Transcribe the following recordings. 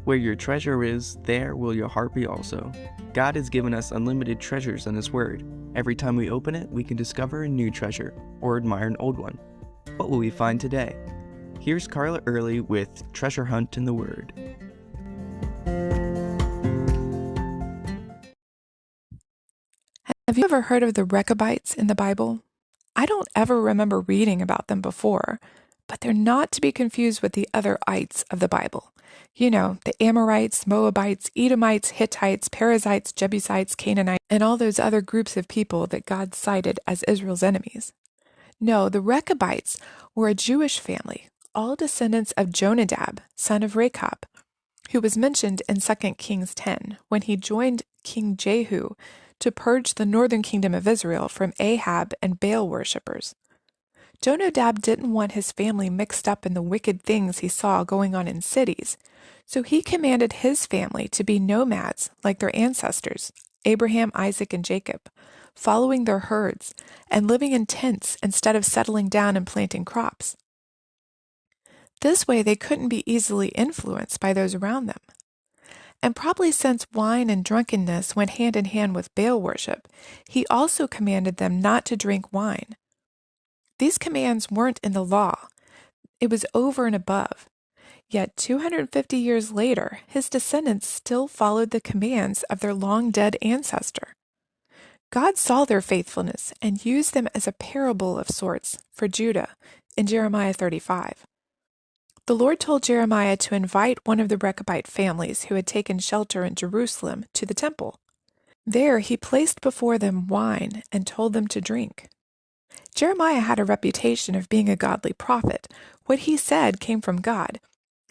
Where your treasure is, there will your heart be also. God has given us unlimited treasures in His Word. Every time we open it, we can discover a new treasure or admire an old one. What will we find today? Here's Carla Early with Treasure Hunt in the Word. Have you ever heard of the Rechabites in the Bible? I don't ever remember reading about them before, but they're not to be confused with the other ites of the Bible. You know, the Amorites, Moabites, Edomites, Hittites, Perizzites, Jebusites, Canaanites, and all those other groups of people that God cited as Israel's enemies. No, the Rechabites were a Jewish family, all descendants of Jonadab, son of Rechab, who was mentioned in 2 Kings 10 when he joined King Jehu to purge the northern kingdom of Israel from Ahab and Baal worshippers. Jonadab didn't want his family mixed up in the wicked things he saw going on in cities, so he commanded his family to be nomads like their ancestors, Abraham, Isaac, and Jacob, following their herds and living in tents instead of settling down and planting crops. This way they couldn't be easily influenced by those around them. And probably since wine and drunkenness went hand in hand with Baal worship, he also commanded them not to drink wine. These commands weren't in the law. It was over and above. Yet 250 years later, his descendants still followed the commands of their long-dead ancestor. God saw their faithfulness and used them as a parable of sorts for Judah in Jeremiah 35. The Lord told Jeremiah to invite one of the Rechabite families who had taken shelter in Jerusalem to the temple. There he placed before them wine and told them to drink. Jeremiah had a reputation of being a godly prophet. What he said came from God,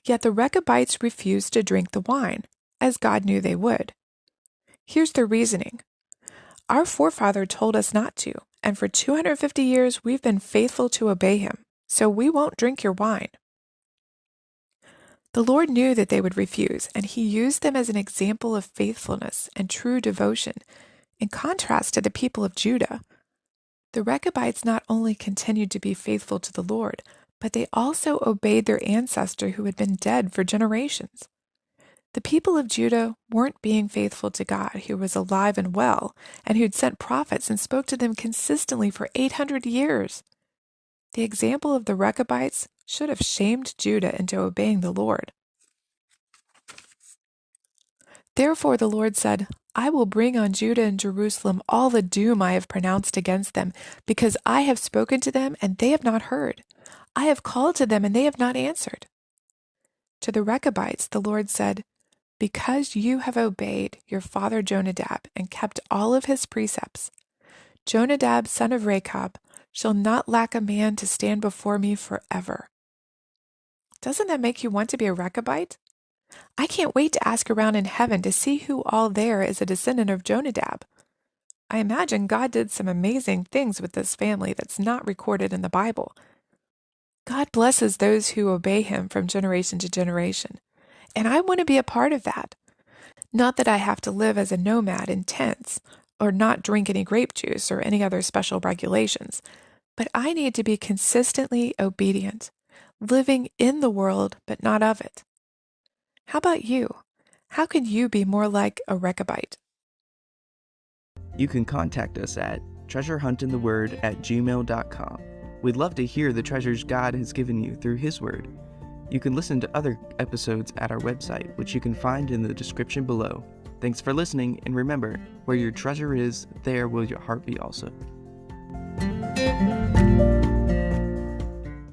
yet the Rechabites refused to drink the wine, as God knew they would. Here's their reasoning. Our forefather told us not to, and for 250 years we've been faithful to obey him, so we won't drink your wine. The Lord knew that they would refuse, and he used them as an example of faithfulness and true devotion, in contrast to the people of Judah. The Rechabites not only continued to be faithful to the Lord, but they also obeyed their ancestor who had been dead for generations. The people of Judah weren't being faithful to God, who was alive and well, and who'd sent prophets and spoke to them consistently for 800 years. The example of the Rechabites should have shamed Judah into obeying the Lord. Therefore the Lord said, I will bring on Judah and Jerusalem all the doom I have pronounced against them, because I have spoken to them and they have not heard. I have called to them and they have not answered. To the Rechabites the Lord said, because you have obeyed your father Jonadab and kept all of his precepts, Jonadab, son of Rechab, shall not lack a man to stand before me forever. Doesn't that make you want to be a Rechabite? I can't wait to ask around in heaven to see who all there is a descendant of Jonadab. I imagine God did some amazing things with this family that's not recorded in the Bible. God blesses those who obey him from generation to generation, and I want to be a part of that. Not that I have to live as a nomad in tents, or not drink any grape juice or any other special regulations, but I need to be consistently obedient, living in the world but not of it. How about you? How can you be more like a Rechabite? You can contact us at treasurehuntintheword@gmail.com. We'd love to hear the treasures God has given you through His Word. You can listen to other episodes at our website, which you can find in the description below. Thanks for listening, and remember, where your treasure is, there will your heart be also.